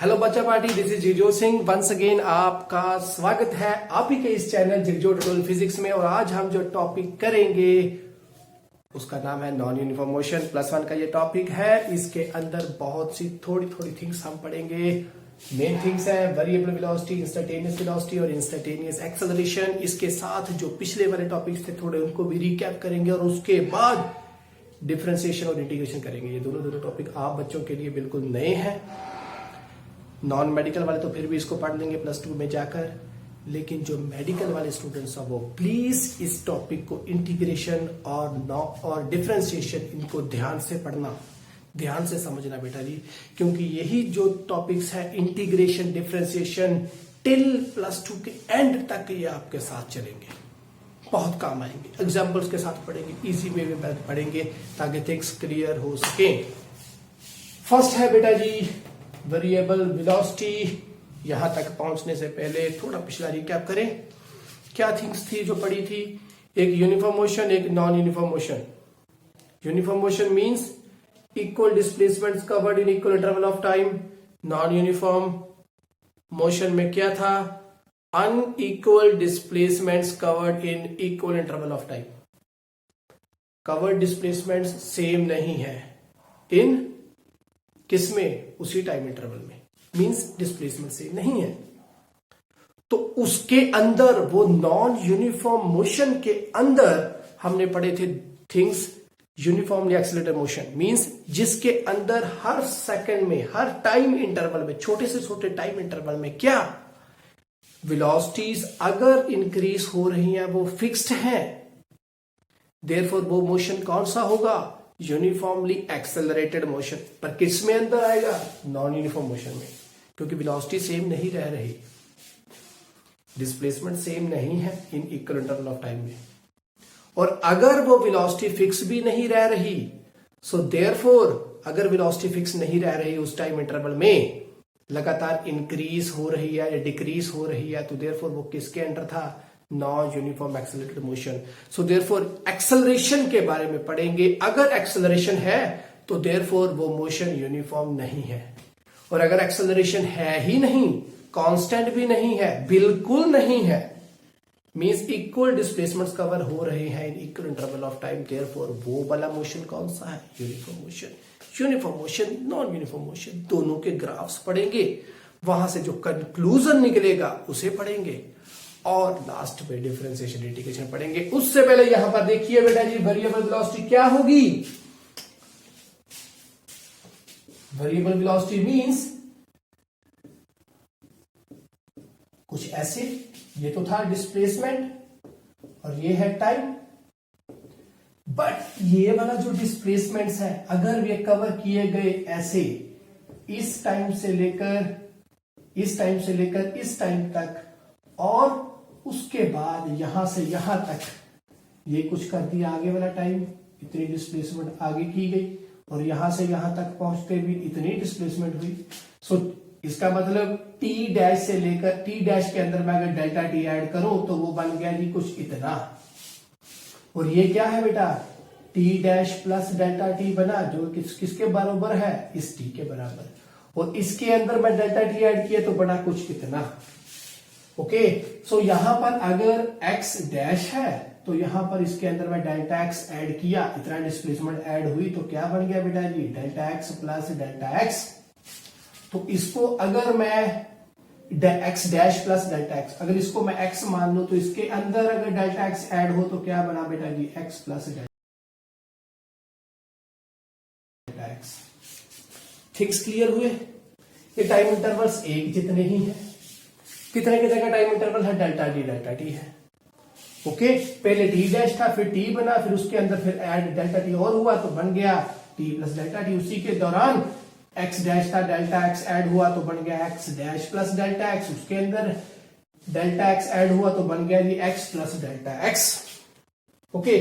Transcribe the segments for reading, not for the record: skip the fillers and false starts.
Hello बच्चा पार्टी, this is जिगजो सिंह। वंस अगेन आपका स्वागत है आप ही के इस चैनल जिगजो ट्यूटोरियल फिजिक्स में। और आज हम जो टॉपिक करेंगे उसका नाम है नॉन यूनिफॉर्म मोशन। +1 का ये टॉपिक है। इसके अंदर बहुत सी थोड़ी थोड़ी थिंग्स हम पढ़ेंगे। मेन थिंग्स है वेरिएबल वेलोसिटी, इंस्टेंटेनियस वेलोसिटी और इंस्टेंटेनियस एक्सेलरेशन। इसके साथ जो पिछले वाले टॉपिक्स थे थोड़े उनको भी रिकैप करेंगे और उसके बाद डिफरेंशिएशन और इंटीग्रेशन करेंगे। ये दोनों टॉपिक आप बच्चों के लिए बिल्कुल नए हैं। नॉन मेडिकल वाले तो फिर भी इसको पढ़ लेंगे +2 में जाकर, लेकिन जो मेडिकल वाले स्टूडेंट्स हैं वो प्लीज इस टॉपिक को इंटीग्रेशन और डिफरेंशिएशन इनको ध्यान से पढ़ना, ध्यान से समझना बेटा जी, क्योंकि यही जो टॉपिक्स है इंटीग्रेशन डिफरेंशिएशन टिल +2 के एंड तक ये आपके साथ चलेंगे, बहुत काम आएंगे। एग्जाम्पल्स के साथ पढ़ेंगे, इजी वे में पढ़ेंगे ताकि थिंग्स क्लियर हो सके। फर्स्ट है बेटा जी वेरिएबल वेलोसिटी। यहां तक पहुंचने से पहले थोड़ा पिछला रिकैप करें। क्या थिंग्स थी जो पढ़ी थी? एक यूनिफॉर्म मोशन, एक non uniform motion. Uniform motion means equal displacements covered in equal interval of time. Non uniform motion में क्या था? Unequal displacements covered in equal interval of time. Covered displacements same नहीं है इन किसमें? उसी टाइम इंटरवल में, means displacement same नहीं है। तो उसके अंदर वो नॉन यूनिफॉर्म मोशन के अंदर हमने पढ़े थे things uniformly accelerated motion, means जिसके अंदर हर सेकंड में, हर टाइम इंटरवल में, छोटे से छोटे टाइम इंटरवल में क्या वेलोसिटीज अगर इंक्रीज हो रही हैं वो फिक्स्ड है। देयरफॉर वो मोशन कौन सा होगा? Uniformly accelerated motion. पर किस में अंदर आएगा? नॉन यूनिफॉर्म मोशन में, क्योंकि वेलोसिटी सेम नहीं रह रही, डिस्प्लेसमेंट सेम नहीं है in equal interval of time में। और अगर वो वेलोसिटी फिक्स भी नहीं रह रही, सो देयरफॉर अगर वेलोसिटी फिक्स नहीं रह रही उस टाइम इंटरवल में, लगातार इंक्रीज हो रही है या डिक्रीज हो रही है, तो देयरफॉर वो किसके अंडर था? Non uniform accelerated motion. So therefore acceleration के बारे में पढ़ेंगे। अगर एक्सेलरेशन है तो देयरफॉर वो मोशन यूनिफॉर्म नहीं है, और अगर एक्सेलरेशन है ही नहीं, कांस्टेंट भी नहीं है, बिल्कुल नहीं है, मींस इक्वल डिस्प्लेसमेंट्स कवर हो रहे हैं in equal interval of time, therefore वो वाला मोशन कौन सा है? Uniform motion. Uniform motion, non uniform motion, दोनों के ग्राफ्स पढ़ेंगे, वहां से जो कंक्लूजन निकलेगा उसे पढ़ेंगे, और लास्ट में डिफरेंशिएशन इंटीग्रेशन पढ़ेंगे। उससे पहले यहां पर देखिए बेटा जी वेरिएबल वेलोसिटी क्या होगी? वेरिएबल वेलोसिटी मींस कुछ ऐसे, ये तो था डिस्प्लेसमेंट और ये है टाइम, बट ये वाला जो डिस्प्लेसमेंट्स है अगर ये कवर किए गए ऐसे, इस टाइम से लेकर इस टाइम तक, और उसके बाद यहां से यहां तक ये कुछ कर दिया, आगे वाला टाइम इतनी डिस्प्लेसमेंट आगे की गई, और यहां से यहां तक पहुंचते भी इतनी डिस्प्लेसमेंट हुई। सो इसका मतलब टी डैश से लेकर टी डैश के अंदर मैं अगर डेल्टा टी ऐड करूं तो वो बन गया जी कुछ इतना। और ये क्या है बेटा? T dash plus delta T बना, जो किसके बराबर है? इस टी के बराबर। और इसके अंदर मैं डेल्टा टी ऐड किया तो बना कुछ इतना। ओके, सो यहां पर अगर x डैश है तो यहां पर इसके अंदर मैं डेल्टा x ऐड किया, इतना डिस्प्लेसमेंट ऐड हुई, तो क्या बन गया बेटा जी? Delta x plus delta x। तो इसको अगर मैं x dash plus delta x, अगर इसको मैं x मान लूं तो इसके अंदर अगर डेल्टा x ऐड हो तो क्या बना बेटा जी? x plus delta x। Things clear हुए? ये टाइम इंटरवल्स एक जितने ही हैं। कितने का टाइम इंटरवल है? डेल्टा टी है। ओके, पहले टी डैश था, फिर टी बना, फिर उसके अंदर फिर ऐड डेल्टा टी और हुआ तो बन गया टी प्लस डेल्टा टी। उसी के दौरान एक्स डैश था, डेल्टा एक्स ऐड हुआ तो बन गया x dash plus delta x. उसके अंदर डेल्टा एक्स ऐड हुआ तो बन गया जी x plus delta x. Okay,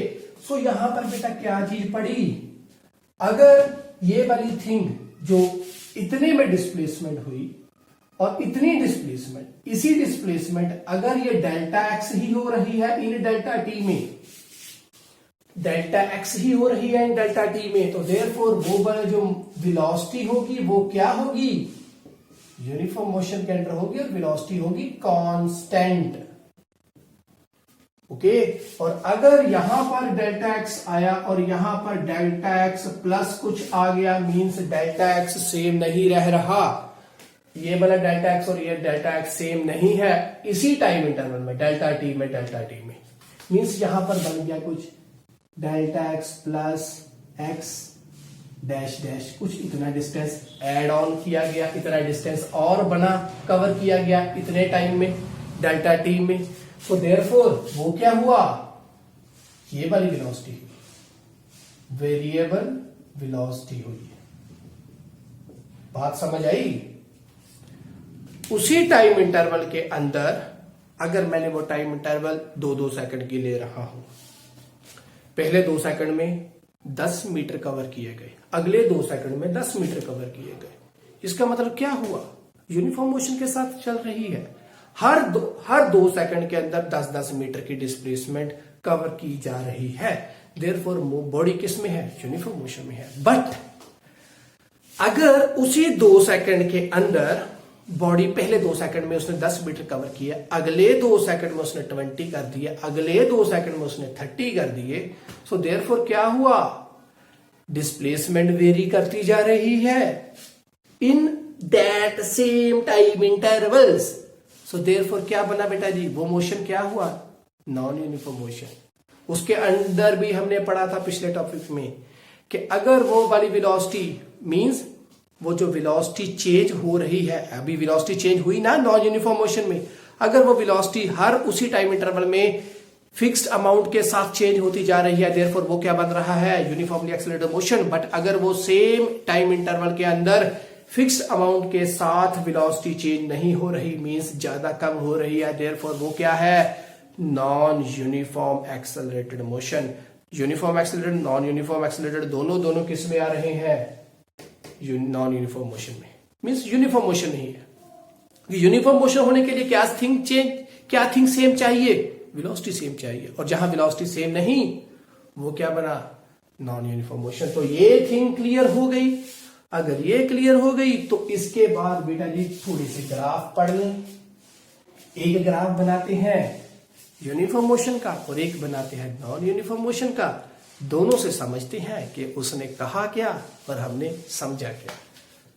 so यहां पर बेटा क्या चीज पड़ी? अगर ये वाली थिंग जो इतने में डिस्प्लेसमेंट हुई और इतनी डिस्प्लेसमेंट, इसी डिस्प्लेसमेंट अगर ये डेल्टा एक्स ही हो रही है इन डेल्टा टी में, डेल्टा एक्स ही हो रही है इन डेल्टा टी में, तो देयरफॉर वो वाला जो वेलोसिटी होगी वो क्या होगी? यूनिफॉर्म मोशन के अंदर होगी और वेलोसिटी होगी कांस्टेंट। ओके, और अगर यहां पर डेल्टा एक्स आया और यहां पर डेल्टा एक्स प्लस कुछ आ गया, मींस डेल्टा एक्स सेम नहीं रह रहा, ये वाला डेल्टा एक्स और ये डेल्टा एक्स सेम नहीं है इसी टाइम इंटरवल में, डेल्टा टी में, मींस यहां पर बन गया कुछ delta x plus x dash dash, कुछ इतना डिस्टेंस ऐड ऑन किया गया, इतना डिस्टेंस और बना, कवर किया गया इतने टाइम में डेल्टा टी में। तो देयरफॉर वो क्या हुआ, ये वाली वेलोसिटी वेरिएबल वेलोसिटी हुई। बात समझ आई? उसी टाइम इंटरवल के अंदर अगर मैंने वो टाइम इंटरवल 2-2 सेकंड की ले रहा हूं, पहले 2 सेकंड में 10 मीटर कवर किए गए, अगले 2 सेकंड में 10 मीटर कवर किए गए, इसका मतलब क्या हुआ, यूनिफॉर्म मोशन के साथ चल रही है, हर 2 सेकंड के अंदर 10-10 मीटर की डिस्प्लेसमेंट कवर की जा रही है। देयरफॉर बॉडी किस में है, यूनिफॉर्म मोशन में है। बट अगर उसी 2 सेकंड के अंदर बॉडी पहले 2 सेकंड में उसने 10 मीटर कवर किया, अगले 2 सेकंड में उसने 20 कर दिया, अगले 2 सेकंड में उसने 30 कर दिए, सो देयरफॉर क्या हुआ, डिस्प्लेसमेंट वेरी करती जा रही है in that same time intervals. So therefore क्या बना बेटा जी, वो मोशन क्या हुआ, नॉन यूनिफॉर्म मोशन। उसके अंदर भी हमने पढ़ा था पिछले टॉपिक में कि अगर वो वाली वेलोसिटी मींस वो जो वेलोसिटी चेंज हो रही है, अभी वेलोसिटी चेंज हुई ना नॉन यूनिफॉर्म मोशन में, अगर वो वेलोसिटी हर उसी टाइम इंटरवल में फिक्स्ड अमाउंट के साथ चेंज होती जा रही है, देयरफॉर वो क्या बन रहा है, यूनिफॉर्मली एक्सेलरेटेड मोशन। बट अगर वो सेम टाइम इंटरवल के अंदर फिक्स्ड अमाउंट के साथ वेलोसिटी चेंज नहीं हो रही, मींस ज्यादा कम हो रही है, देयरफॉर वो क्या है, non uniform accelerated motion. Uniform accelerated non uniform accelerated दोनों किस में आ रहे हैं, नॉन यूनिफॉर्म मोशन में, मींस यूनिफॉर्म मोशन नहीं है। यूनिफॉर्म मोशन होने के लिए क्या थिंग सेम चाहिए, वेलोसिटी सेम चाहिए, और जहां वेलोसिटी सेम नहीं वो क्या बना, नॉन यूनिफॉर्म मोशन। तो ये थिंग क्लियर हो गई। अगर ये क्लियर हो गई तो इसके बाद बेटा जी थोड़ी सी ग्राफ पढ़ लें। एक ग्राफ बनाते हैं यूनिफॉर्म मोशन का और एक बनाते हैं नॉन यूनिफॉर्म मोशन का, दोनों से समझते हैं कि उसने कहा क्या और हमने समझा क्या।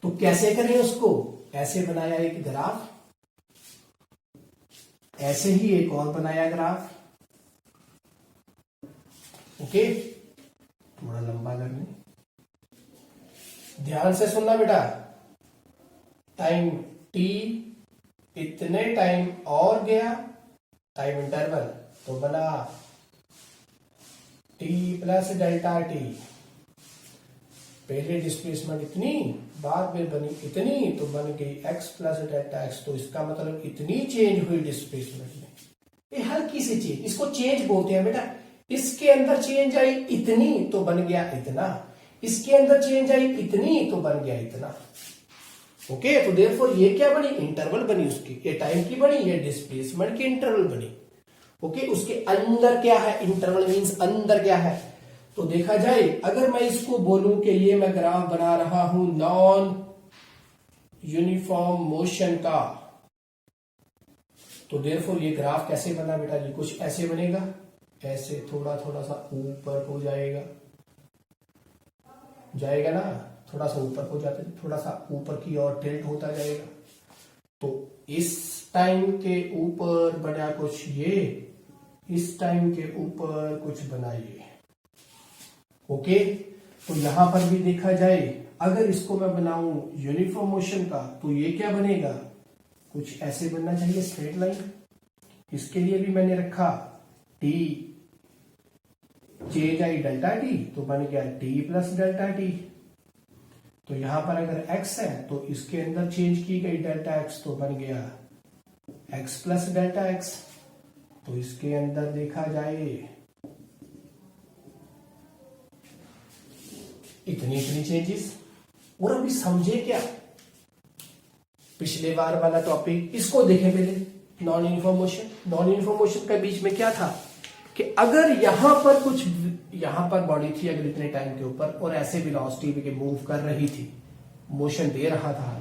तो कैसे करें उसको, ऐसे बनाया एक ग्राफ, ऐसे ही एक और बनाया ग्राफ, ओके, थोड़ा लंबा कर लें, ध्यान से सुनना बेटा। टाइम टी इतने टाइम और गया टाइम इंटरवल, तो बना टी प्लस डेल्टा टी, पहले डिस्प्लेसमेंट इतनी, बाद में बनी इतनी, तो बन गई एक्स प्लस डेल्टा एक्स। तो इसका मतलब इतनी चेंज हुई डिस्प्लेसमेंट में, ये हल्की सी चेंज, इसको चेंज बोलते हैं बेटा। इसके अंदर चेंज आई इतनी तो बन गया इतना, इसके अंदर चेंज आई इतनी तो बन गया इतना, ओके। तो देयरफॉर ये क्या बनी, इंटरवल बनी उसकी, ये टाइम की बनी, ये डिस्प्लेसमेंट की इंटरवल बनी, ओके। उसके अंदर क्या है, इंटरवल मींस अंदर क्या है। तो देखा जाए अगर मैं इसको बोलूं कि ये मैं ग्राफ बना रहा हूं नॉन यूनिफॉर्म मोशन का, तो देयरफॉर ये ग्राफ कैसे बना बेटा जी, कुछ ऐसे बनेगा, ऐसे थोड़ा थोड़ा सा ऊपर हो जाएगा ना, थोड़ा सा ऊपर हो जाते, थोड़ा सा ऊपर की ओर टिल्ट होता जाएगा। तो इस टाइम के ऊपर बना कुछ ये, इस टाइम के ऊपर कुछ बना ये, ओके। तो यहां पर भी देखा जाए अगर इसको मैं बनाऊं यूनिफॉर्म मोशन का, तो ये क्या बनेगा, कुछ ऐसे बनना चाहिए, स्ट्रेट लाइन। इसके लिए भी मैंने रखा टी, चेंज आई डेल्टा टी, तो बन गया टी प्लस डेल्टा टी। तो यहां पर अगर x है तो इसके अंदर चेंज की गई डेल्टा x, तो बन गया x प्लस डेल्टा x। तो इसके अंदर देखा जाए इतनी चेंजेस। और अभी समझे क्या पिछले बार वाला टॉपिक, इसको देखें पहले, non uniform motion. Non uniform motion के बीच में क्या था कि अगर यहां पर बॉडी थी अगर इतने टाइम के ऊपर और ऐसे वेलोसिटी पे मूव कर रही थी, मोशन दे रहा था,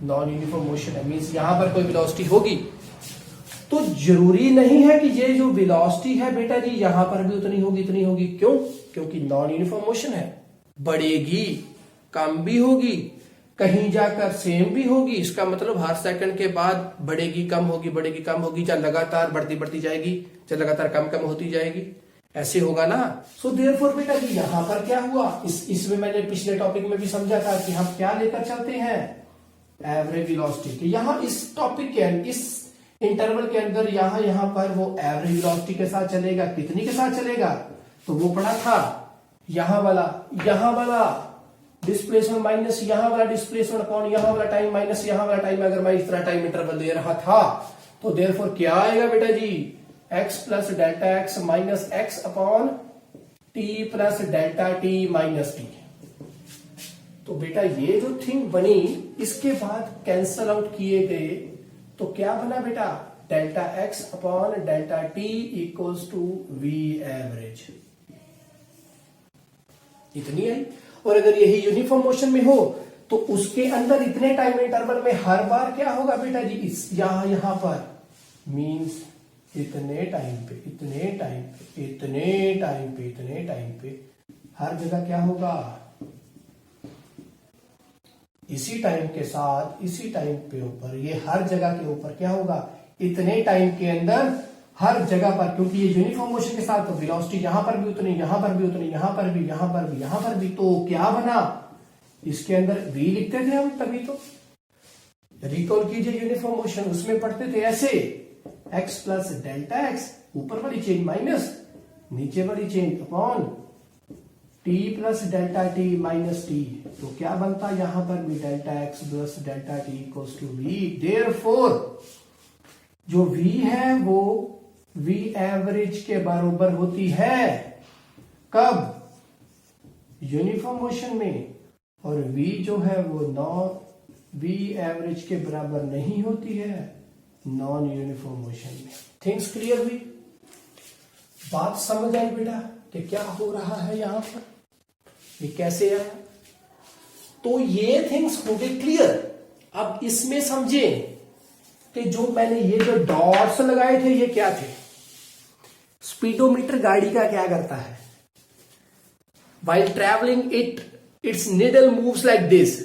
नॉन यूनिफॉर्म मोशन है, मीन्स यहां पर कोई वेलोसिटी होगी तो जरूरी नहीं है कि ये जो वेलोसिटी है बेटा जी यहां पर भी उतनी होगी इतनी होगी। क्यों? क्योंकि नॉन यूनिफॉर्म मोशन है, बढ़ेगी, कम भी होगी, कहीं जाकर सेम भी होगी। इसका मतलब हर सेकंड के बाद बढ़ेगी कम होगी, बढ़ेगी कम होगी, या लगातार बढ़ती बढ़ती जाएगी, या लगातार कम कम होती जाएगी, ऐसे होगा ना। सो देयरफॉर बेटा जी यहां पर क्या हुआ, इसमें मैंने पिछले टॉपिक में भी समझा था कि हम क्या लेकर चलते हैं, एवरेज वेलोसिटी। कि यहां इस टॉपिक के इस इंटरवल के अंदर यहां पर वो एवरेज वेलोसिटी के साथ चलेगा। कितनी के साथ चलेगा? तो वो पढ़ा था यहां वाला डिस्प्लेसमेंट माइनस यहां वाला डिस्प्लेसमेंट अपॉन यहां वाला टाइम माइनस यहां वाला टाइम। अगर मैं इस तरह टाइम इंटरवल दे रहा था तो देयरफॉर क्या आएगा बेटा जी, x plus delta x minus x upon T plus delta t minus t. तो बेटा ये जो थिंग बनी इसके बाद कैंसल आउट किए गए तो क्या बना बेटा, delta x upon delta t equals to v average, इतनी आई। और अगर यही यूनिफॉर्म मोशन में हो तो उसके अंदर इतने टाइम इंटरवल में हर बार क्या होगा बेटा जी, इस यहां पर मींस इतने टाइम पे इतने टाइम पे इतने टाइम पे इतने टाइम पे हर जगह क्या होगा, इसी टाइम के साथ इसी टाइम पे ऊपर ये हर जगह के ऊपर क्या होगा, इतने टाइम के अंदर हर जगह पर। क्योंकि ये यूनिफॉर्म मोशन के साथ तो वेलोसिटी यहां पर भी उतनी, यहां पर भी उतनी, यहां पर भी, यहां पर भी, यहां पर भी। तो क्या बना, इसके अंदर v लिखते थे हम तभी तो, रिकॉल कीजिए यूनिफॉर्म मोशन, उसमें पढ़ते थे ऐसे x प्लस डेल्टा एक्स, ऊपर वाली चेन माइनस नीचे वाली चेन अपॉन t प्लस डेल्टा टी माइनस टी। तो क्या बनता, यहां पर भी delta x plus delta t equals to v। Therefore जो v है वो v एवरेज के बराबर होती है, कब, यूनिफॉर्म मोशन में। और v जो है वो v एवरेज के बराबर नहीं होती है नॉन यूनिफॉर्म मोशन में। थिंग्स क्लियर हुई, बात समझ आई बेटा कि क्या हो रहा है यहां पर, ये कैसे है। तो ये थिंग्स हो गए क्लियर। अब इसमें समझे कि जो मैंने ये जो डॉट्स लगाए थे ये क्या थे। स्पीडोमीटर गाड़ी का क्या करता है, while traveling its needle moves like this,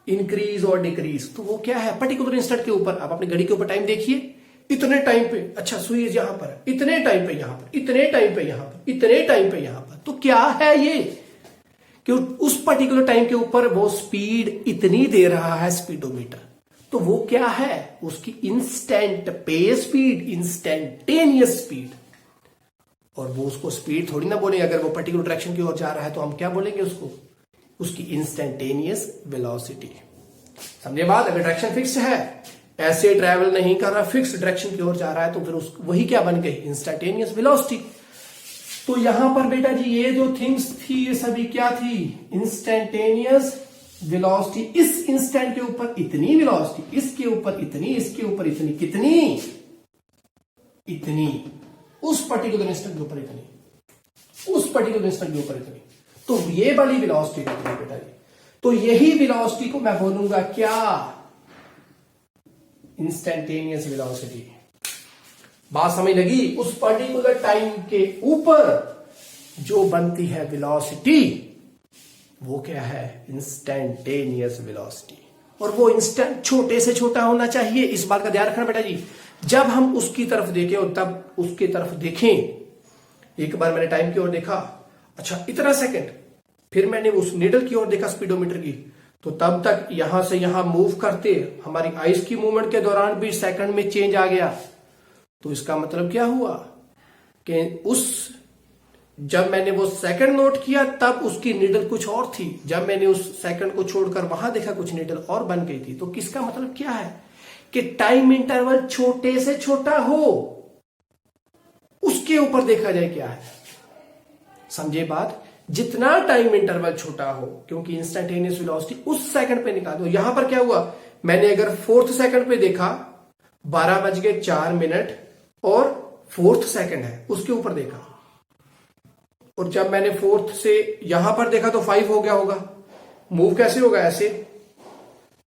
increase और डिक्रीज। तो वो क्या है, पर्टिकुलर इंस्टेंट के ऊपर। आप अपनी घड़ी के ऊपर टाइम देखिए, इतने टाइम पे, अच्छा सुई यहां पर, इतने टाइम पे यहां पर, इतने टाइम पे यहां पर, इतने टाइम पे यहां पर। तो क्या है ये कि उस पर्टिकुलर टाइम के ऊपर वो स्पीड इतनी दे रहा है स्पीडोमीटर। तो वो क्या है, उसकी इंस्टेंट पे स्पीड, इंस्टेंटेनियस स्पीड। और वो उसको स्पीड थोड़ी ना बोलेंगे, अगर वो पर्टिकुलर डायरेक्शन की ओर जा रहा है तो हम क्या बोलेंगे उसको, उसकी इंस्टेंटेनियस वेलोसिटी। समझे बात। अगर डायरेक्शन फिक्स है, ऐसे ट्रैवल नहीं कर रहा, फिक्स डायरेक्शन की ओर जा रहा है, तो फिर वही क्या बन गई, इंस्टेंटेनियस वेलोसिटी। तो यहां पर बेटा जी ये जो थिंग्स थी ये सभी क्या थी, इंस्टेंटेनियस वेलोसिटी। इस इंस्टेंट के ऊपर इतनी वेलोसिटी, इसके ऊपर इतनी, इसके ऊपर इतनी, कितनी, इतनी, उस पर्टिकुलर इंस्टेंट के ऊपर इतनी, उस पर्टिकुलर इंस्टेंट के ऊपर इतनी। तो ये वाली वेलोसिटी कितनी बेटा जी। तो यही वेलोसिटी को मैं बोलूंगा क्या, इंस्टेंटेनियस वेलोसिटी। बात समझ लगी। उस पर्टिकुलर टाइम के ऊपर जो बनती है वेलोसिटी वो क्या है, इंस्टेंटेनियस वेलोसिटी। और वो इंस्टेंट छोटे से छोटा होना चाहिए, इस बात का ध्यान रखना बेटा जी। जब हम उसकी तरफ देखें और तब उसकी तरफ देखें, एक बार मैंने टाइम की ओर देखा, अच्छा इतना सेकंड, फिर मैंने उस नीडल की ओर देखा स्पीडोमीटर की, तो तब तक यहां से यहां मूव करते हमारी आइस की मूवमेंट के दौरान भी सेकंड में चेंज आ गया। तो इसका मतलब क्या हुआ कि जब मैंने वो सेकंड नोट किया तब उसकी नीडल कुछ और थी, जब मैंने उस सेकंड को छोड़कर वहां देखा कुछ नीडल और बन गई थी। तो किसका मतलब क्या है कि टाइम इंटरवल छोटे से छोटा हो, उसके ऊपर देखा जाए क्या है। समझे बात। जितना टाइम इंटरवल छोटा हो, क्योंकि इंस्टेंटेनियस वेलोसिटी उस सेकंड पे निकाल दो। यहां पर क्या हुआ, मैंने अगर 4th सेकंड पे देखा 12:04 और 4th सेकंड है, उसके ऊपर देखा, और जब मैंने 4th से यहां पर देखा तो 5 हो गया होगा। मूव कैसे होगा, ऐसे।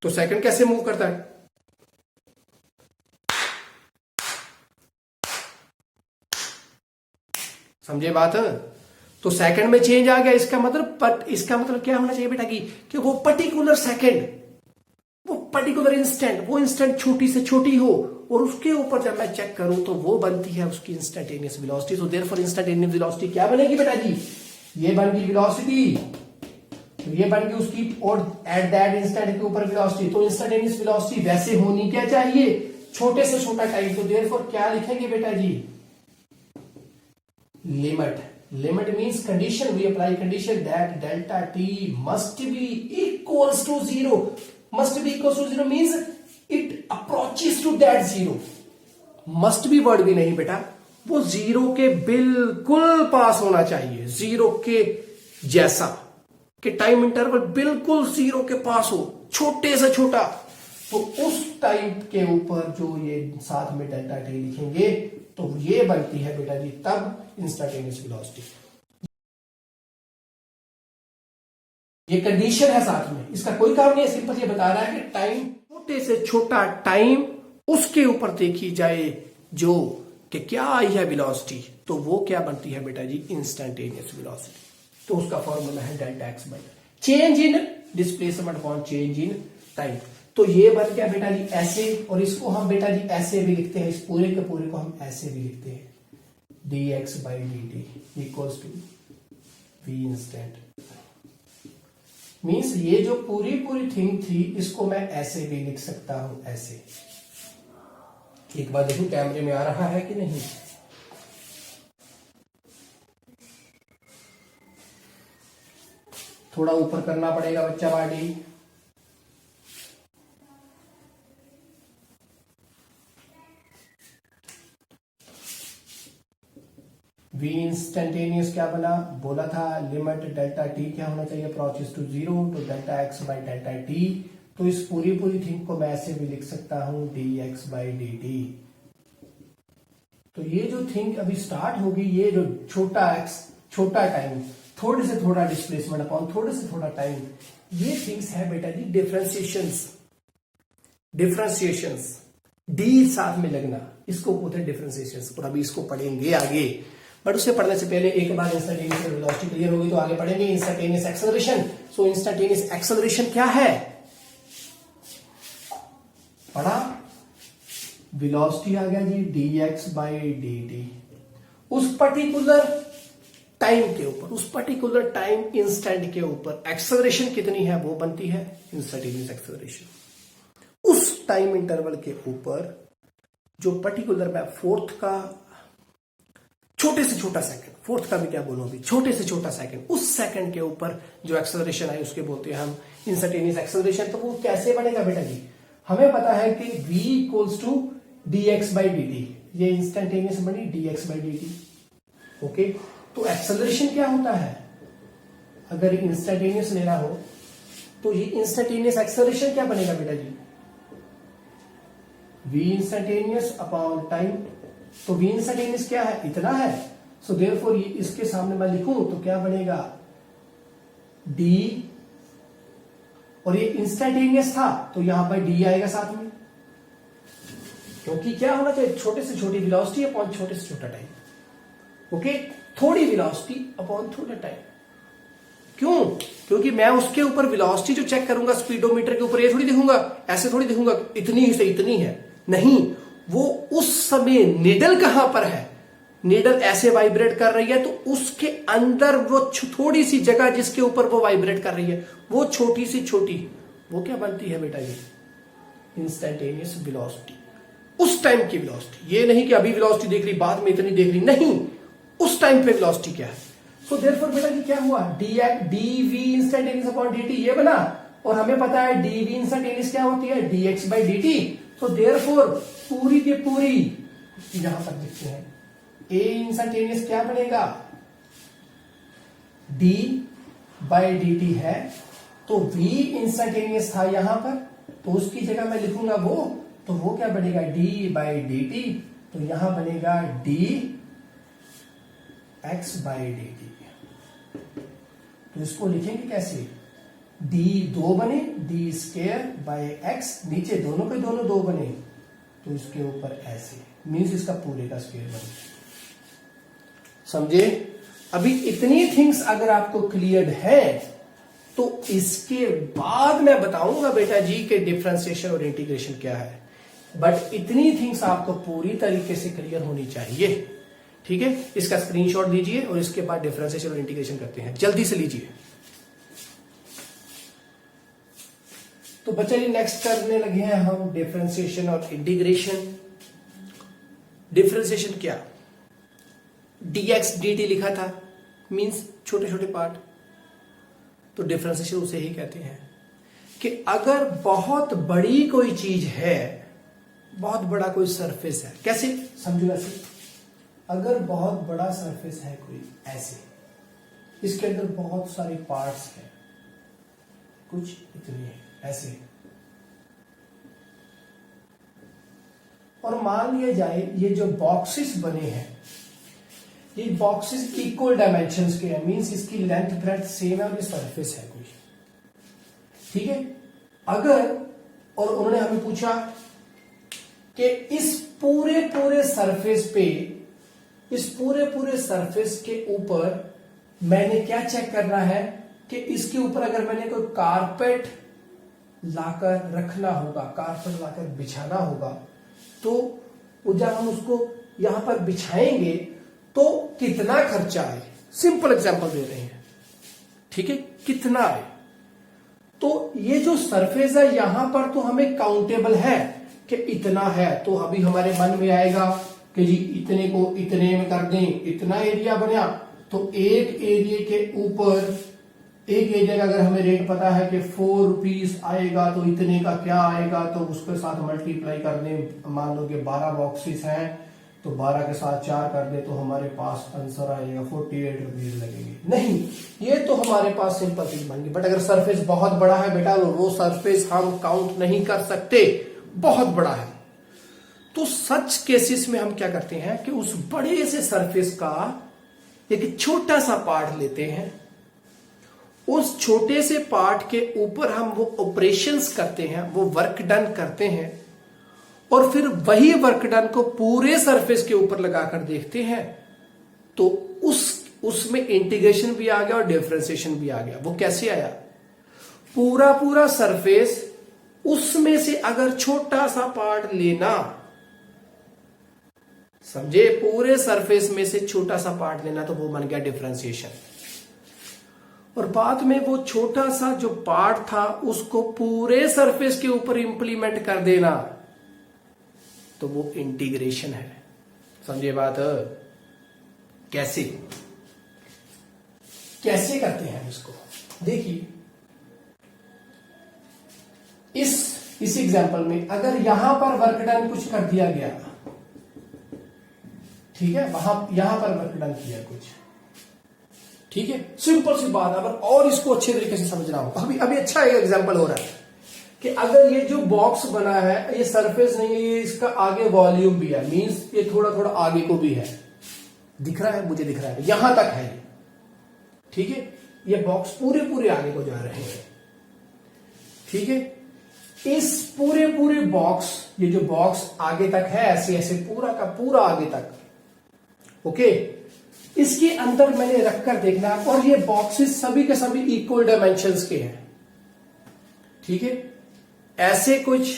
तो सेकंड कैसे मूव करता है, समझे बात। तो सेकंड में चेंज आ गया, इसका मतलब क्या होना चाहिए बेटा कि वो पर्टिकुलर सेकंड, वो पर्टिकुलर इंस्टेंट, वो इंस्टेंट छोटी से छोटी हो, और उसके ऊपर जब मैं चेक करूं तो वो बनती है उसकी instantaneous velocity. So therefore instantaneous velocity क्या बनेगी बेटा जी, ये बन गई वेलोसिटी, तो ये बन गई उसकी, और एट दैट इंस्टेंट के ऊपर वेलोसिटी। तो इंस्टेंटेनियस वेलोसिटी वैसे होनी क्या चाहिए, छोटे से छोटा टाइम। तो देयरफॉर क्या लिखेंगे बेटा जी, limit means condition, we apply condition that delta t must be equals to zero. Must be equals to zero means it approaches to that zero. Must be word भी नहीं बेटा, वो जीरो के बिल्कुल पास होना चाहिए, जीरो के जैसा, कि टाइम इंटरवल बिल्कुल जीरो के पास हो, छोटे से छोटा। तो उस टाइम के ऊपर जो ये साथ में डेल्टा टी लिखेंगे तो ये बनती है बेटा जी तब इंस्टेंटेनियस वेलोसिटी। ये कंडीशन है साथ में, इसका कोई काम नहीं है, सिंपल ये बता रहा है कि टाइम, छोटे से छोटा टाइम, उसके ऊपर देखी जाए जो कि क्या आई है वेलोसिटी, तो वो क्या बनती है बेटा जी, इंस्टेंटेनियस वेलोसिटी। तो उसका फॉर्मूला है delta x by change in displacement upon change in time. तो ये बन गया बेटा जी ऐसे, और इसको हम बेटा जी ऐसे भी लिखते हैं, इस पूरे के पूरे को हम ऐसे भी लिखते हैं, dx by dt equals to v instant. Means ये जो पूरी थिंग थी इसको मैं ऐसे भी लिख सकता हूं, ऐसे। एक बार देखो कैमरे में आ रहा है कि नहीं, थोड़ा ऊपर करना पड़ेगा बच्चा बॉडी। v इंस्टेंटेनियस क्या बना, बोला था लिमिट डेल्टा टी क्या होना चाहिए, अप्रोचेस टू जीरो, तो delta x by delta T. तो इस पूरी थिंग को मैं ऐसे भी लिख सकता हूं dx बाई dt। तो ये जो थिंग अभी स्टार्ट होगी, ये जो छोटा एक्स, छोटा टाइम, थोड़े से थोड़ा डिस्प्लेसमेंट अपॉन थोड़े से थोड़ा टाइम, ये थिंग्स है बेटा जी डिफरेंशिएशंस, डी साथ में लगना, इसको बोलते हैं डिफरेंशिएशंस। और अभी इसको पढ़ेंगे आगे, बट उसे पढ़ने से पहले एक बार इंस्टेंटेनियस वेलोसिटी क्लियर होगी तो आगे पढ़ेंगे इंस्टेंटेनियस एक्सेलरेशन। सो इंस्टेंटेनियस एक्सेलरेशन क्या है, पढ़ा, वेलोसिटी आ गया जी dx बाई dt, उस पर्टिकुलर टाइम के ऊपर, उस पर्टिकुलर टाइम इंस्टेंट के ऊपर एक्सेलरेशन कितनी है वो बनती है इंस्टेंटेनियस एक्सेलरेशन। उस टाइम इंटरवल के ऊपर जो पर्टिकुलर, मैं फोर्थ का छोटे से छोटा सेकंड, फोर्थ का भी क्या बोलूं अभी, छोटे से छोटा सेकंड, उस सेकंड के ऊपर जो एक्सेलरेशन है उसके बोलते हैं हम इंस्टेंटेनियस एक्सेलरेशन। तो वो कैसे बनेगा बेटा जी, हमें पता है कि v equals to dx by dt, ये इंस्टेंटेनियस बनी dx बाई dt। ओके, तो एक्सेलरेशन क्या होता है, अगर इंस्टेंटेनियस लेना हो तो ये इंस्टेंटेनियस एक्सेलरेशन क्या बनेगा बेटा जी, v इंस्टेंटेनियस अपॉन टाइम। तो v इंस्टेंटेनियस क्या है, इतना है। सो देयरफॉर ये इसके सामने मैं लिखूं तो क्या बनेगा d, और ये इंस्टेंटेनियस था तो यहां पर d आएगा साथ में, क्योंकि क्या होना चाहिए, छोटे से छोटी वेलोसिटी अपॉन छोटे से छोटा टाइम। ओके, थोड़ी वेलोसिटी अपॉन थोड़ा टाइम। क्यों, क्योंकि मैं उसके ऊपर वेलोसिटी जो चेक करूंगा स्पीडोमीटर के ऊपर, ये थोड़ी देखूंगा, ऐसे थोड़ी देखूंगा इतनी ही से इतनी है, नहीं, वो उस समय नीडल कहां पर है, नीडल ऐसे वाइब्रेट कर रही है, तो उसके अंदर वो थोड़ी सी जगह जिसके ऊपर वो वाइब्रेट कर रही है, वो छोटी सी छोटी, वो क्या बनती है बेटा, ये इंस्टेंटेनियस वेलोसिटी, उस टाइम की वेलोसिटी। ये नहीं कि अभी वेलोसिटी देख ली बाद में इतनी देख ली, नहीं, उस टाइम पे वेलोसिटी क्या है। सो देयरफॉर बेटा जी क्या हुआ, dv इंस्टेंटेनियस अपॉन dt ये बना, और हमें पता है dv इंस्टेंटेनियस क्या होती है, dx by dt। So therefore पूरी की पूरी यहां पर लिखते हैं a इंस्टेंटेनियस क्या बनेगा, d बाई dt है, तो v इंस्टेंटेनियस था यहां पर, तो उसकी जगह मैं लिखूंगा वो, तो वो क्या बनेगा d बाई dt, तो यहां बनेगा d x बाई dt। तो इसको लिखेंगे कैसे, डी 2 बने, डी स्क्वायर बाय एक्स, नीचे दोनों के दोनों 2 बने, तो इसके ऊपर ऐसे, मीन्स इसका पूरे का स्क्वायर बने। समझे? अभी इतनी थिंग्स अगर आपको क्लियर है तो इसके बाद मैं बताऊंगा बेटा जी के डिफरेंशिएशन और इंटीग्रेशन क्या है, बट इतनी थिंग्स आपको पूरी तरीके से क्लियर होनी चाहिए। ठीक है, इसका स्क्रीनशॉट लीजिए और इसके बाद डिफरेंशिएशन और इंटीग्रेशन करते हैं, जल्दी से लीजिए। तो बच्चा जी नेक्स्ट करने लगे हैं हम डिफरेंशिएशन और इंटीग्रेशन। डिफरेंशिएशन क्या, dx dt लिखा था, मींस छोटे छोटे पार्ट, तो डिफरेंशिएशन उसे ही कहते हैं कि अगर बहुत बड़ी कोई चीज है, बहुत बड़ा कोई सरफेस है, कैसे समझो ऐसे, अगर बहुत बड़ा सरफेस है कोई ऐसे, इसके अंदर बहुत सारे पार्ट्स हैं, कुछ इतने ऐसे, और मान लिया जाए ये जो बॉक्सेस बने हैं, ये बॉक्सेस इक्वल डायमेंशंस के हैं, मींस इसकी लेंथ ब्रेड्थ सेम है और ये सरफेस है कोई। ठीक है, अगर, और उन्होंने हमें पूछा कि इस पूरे पूरे सरफेस पे, इस पूरे पूरे सरफेस के ऊपर मैंने क्या चेक करना है कि इसके ऊपर अगर मैंने कोई कारपेट लाकर रखना होगा, कारपेट लाकर बिछाना होगा, तो जब हम उसको यहां पर बिछाएंगे तो कितना खर्चा है, सिंपल एग्जांपल दे रहे हैं। ठीक है, कितना है, तो ये जो सरफेस है यहां पर तो हमें काउंटेबल है कि इतना है, तो अभी हमारे मन में आएगा कि जी इतने को इतने में कर दें, इतना एरिया बना, तो एक एरिया के ऊपर, एक एरिया का अगर हमें रेट पता है कि 4 रुपीज आएगा, तो इतने का क्या आएगा, तो उसके साथ मल्टीप्लाई कर दें, मान लो कि 12 बॉक्सेस हैं, तो 12 के साथ 4 कर दे, तो हमारे पास आंसर आएगा 48 रुपीज लगेंगे। नहीं, ये तो हमारे पास सिंपल चीज बन गई, बट अगर सरफेस बहुत बड़ा है बेटा, वो सरफेस हम काउंट नहीं कर सकते, बहुत बड़ा है, तो सच केसेस में हम क्या करते हैं कि उस बड़े से सरफेस का एक छोटा सा पार्ट लेते हैं, उस छोटे से पार्ट के ऊपर हम वो ऑपरेशंस करते हैं, वो वर्क डन करते हैं, और फिर वही वर्क डन को पूरे सरफेस के ऊपर लगाकर देखते हैं, तो उसमें इंटीग्रेशन भी आ गया और डिफरेंशिएशन भी आ गया। वो कैसे आया, पूरा पूरा सरफेस, उसमें से अगर छोटा सा पार्ट लेना, समझे, पूरे सरफेस में से छोटा सा पार्ट लेना, तो वो बन गया डिफरेंशिएशन। और बाद में वो छोटा सा जो पार्ट था उसको पूरे सरफेस के ऊपर इंप्लीमेंट कर देना, तो वो इंटीग्रेशन है। समझे बात? कैसे कैसे करते हैं इसको, देखिए इस एग्जांपल में अगर यहां पर वर्क डन कुछ कर दिया गया, ठीक है, यहां पर वर्क डन किया कुछ, ठीक है, सिंपल सी बात। अगर और इसको अच्छे तरीके से समझना हो, अभी अच्छा एक एग्जांपल हो रहा है कि अगर ये जो बॉक्स बना है, ये सरफेस नहीं है, ये इसका आगे वॉल्यूम भी है, मींस ये थोड़ा थोड़ा आगे को भी है, दिख रहा है, मुझे दिख रहा है, यहां तक है ये, ठीक है, ये बॉक्स पूरे पूरे आगे को जा रहे हैं, ठीक है। इस पूरे पूरे बॉक्स, ये जो बॉक्स आगे तक है, ऐसे ऐसे पूरा का पूरा आगे तक, ओके, इसके अंदर मैंने रखकर देखना, और ये बॉक्सेस सभी के सभी इक्वल डायमेंशंस के हैं, ठीक है। ऐसे कुछ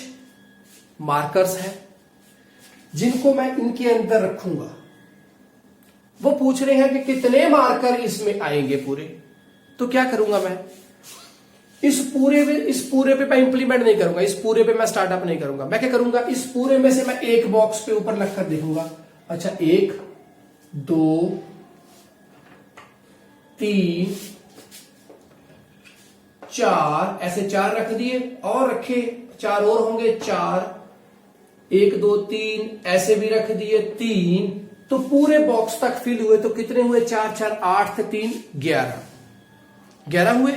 मार्कर्स हैं जिनको मैं इनके अंदर रखूंगा। वो पूछ रहे हैं कि कितने मार्कर इसमें आएंगे पूरे, तो क्या करूंगा मैं, इस पूरे पे मैं इंप्लीमेंट नहीं करूंगा, इस पूरे पे मैं स्टार्टअप नहीं करूंगा। मैं क्या करूंगा, इस पूरे में से मैं एक बॉक्स के ऊपर रखकर देखूंगा, अच्छा 1 2 3 4, ऐसे 4 रख दिए, और रखे 4 और होंगे, 4 1 2 3, ऐसे भी रख दिए 3, तो पूरे बॉक्स तक फिल हुए। तो कितने हुए, 4 4 8 3 11 हुए।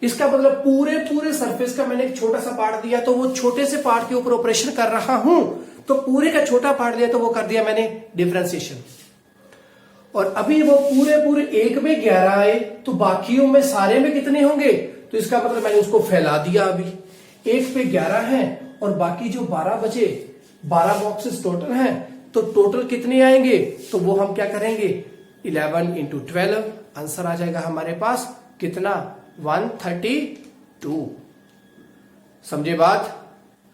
इसका मतलब पूरे पूरे सरफेस का मैंने एक छोटा सा पार्ट दिया, तो वो छोटे से पार्ट के ऊपर ऑपरेशन कर रहा हूं, तो पूरे का छोटा पार्ट दिया, तो वो कर दिया मैंने डिफरेंशिएशन। और अभी वो पूरे पूरे एक में 11 आए, तो बाकियों में सारे में कितने होंगे, तो इसका मतलब मैंने उसको फैला दिया। अभी एक पे 11 है और बाकी जो 12 बचे, 12 बॉक्सेस टोटल हैं, तो टोटल कितने आएंगे, तो वो हम क्या करेंगे 11 इंटू 12, आंसर आ जाएगा हमारे पास कितना 132। समझे बात।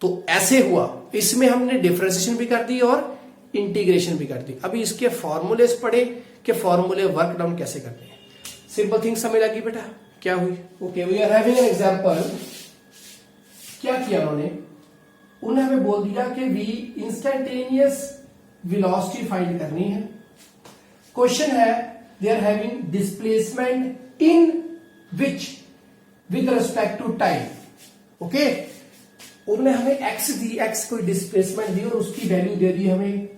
तो ऐसे हुआ, इसमें हमने डिफरेंशिएशन भी कर दी और इंटीग्रेशन भी कर दी। अभी इसके फॉर्मूलेस पढ़े कि फॉर्मूले वर्क डाउन कैसे करते हैं। सिंपल थिंग समझ लगी बेटा, क्या हुई। Okay, we are having an example. क्या किया उन्होंने हमें बोल दिया कि वी इंस्टेंटेनियस वेलोसिटी फाइंड करनी है। क्वेश्चन है they are having displacement in which with respect to time. Okay, उन्होंने हमें एक्स दी, एक्स कोई डिस्प्लेसमेंट दी और उसकी वैल्यू दे दी हमें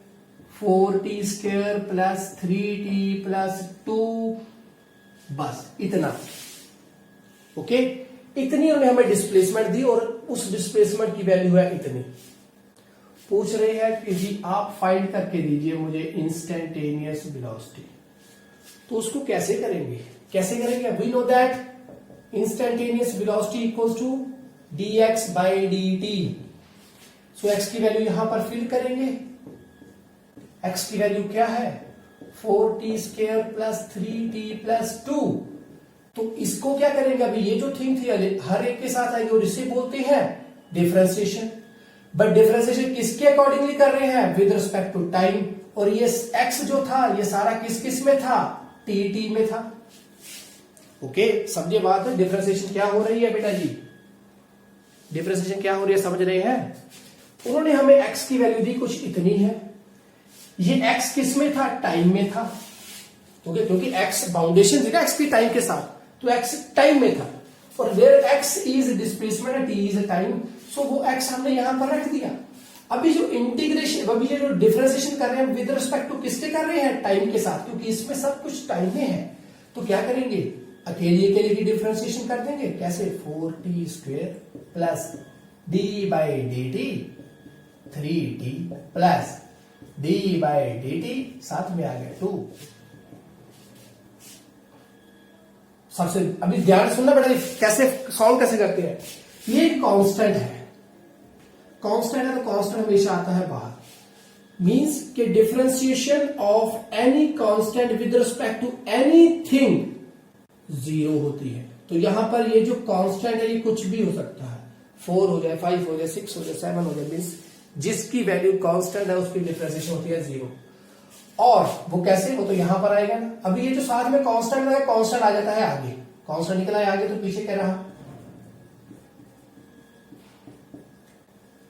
4t² प्लस 3t प्लस 2, बस इतना। ओके, इतनी उन्होंने हमें डिस्प्लेसमेंट दी और उस डिस्प्लेसमेंट की वैल्यू है इतनी। पूछ रहे हैं कि जी आप फाइंड करके दीजिए मुझे इंस्टेंटेनियस वेलोसिटी। तो उसको कैसे करेंगे, we know that instantaneous velocity equals to dx by dt। So x की वैल्यू यहां पर फिल करेंगे। x की वैल्यू क्या है 4t² प्लस 3t प्लस 2। तो इसको क्या करेंगे, अभी ये जो थिंग थी हर एक के साथ आएगी और इसे बोलते हैं डिफरेंशिएशन। बट डिफरेंशिएशन किसके अकॉर्डिंगली कर रहे हैं, विद रिस्पेक्ट टू टाइम। और ये x जो था ये सारा किस में था, t में था। ओके, समझे बात है। डिफरेंशिएशन क्या हो रही है बेटा जी, डिफरेंशिएशन क्या हो रही है, समझ रहे हैं। उन्होंने हमें x की वैल्यू दी कुछ इतनी है, ये x किस में था, टाइम में था। ओके, क्योंकि x बाउंडेशन थी ना x की टाइम के साथ, तो x टाइम में था। और where x is displacement and t is time, so वो x हमने यहां पर रख दिया। अभी जो इंटीग्रेशन, अभी ये जो डिफरेंशिएशन कर रहे हैं विद रिस्पेक्ट टू किसके कर रहे हैं, टाइम के साथ, क्योंकि इसमें सब कुछ टाइम में है। तो क्या करेंगे, अकेले की डिफरेंशिएशन कर देंगे। कैसे, 4t² plus d by dt 3t plus d by dt, साथ में आ गया 2। सबसे अभी ध्यान सुनना बेटा, कैसे सॉल्व कैसे करते हैं। ये कांस्टेंट है, तो कांस्टेंट हमेशा आता है बाहर। मींस के differentiation of any constant with respect to anything 0 होती है। तो यहां पर ये जो कांस्टेंट है ये कुछ भी हो सकता है, 4 हो जाए, 5 हो जाए, 6 हो जाए, 7 हो जाए, मींस जिसकी वैल्यू कांस्टेंट है उसकी डिफरेंशिएशन होती है 0। और वो कैसे, वो तो यहां पर आएगा ना। अभी ये जो साथ में कांस्टेंट है, कांस्टेंट आ जाता है आगे, कांस्टेंट निकला है आगे, तो पीछे क्या रहा,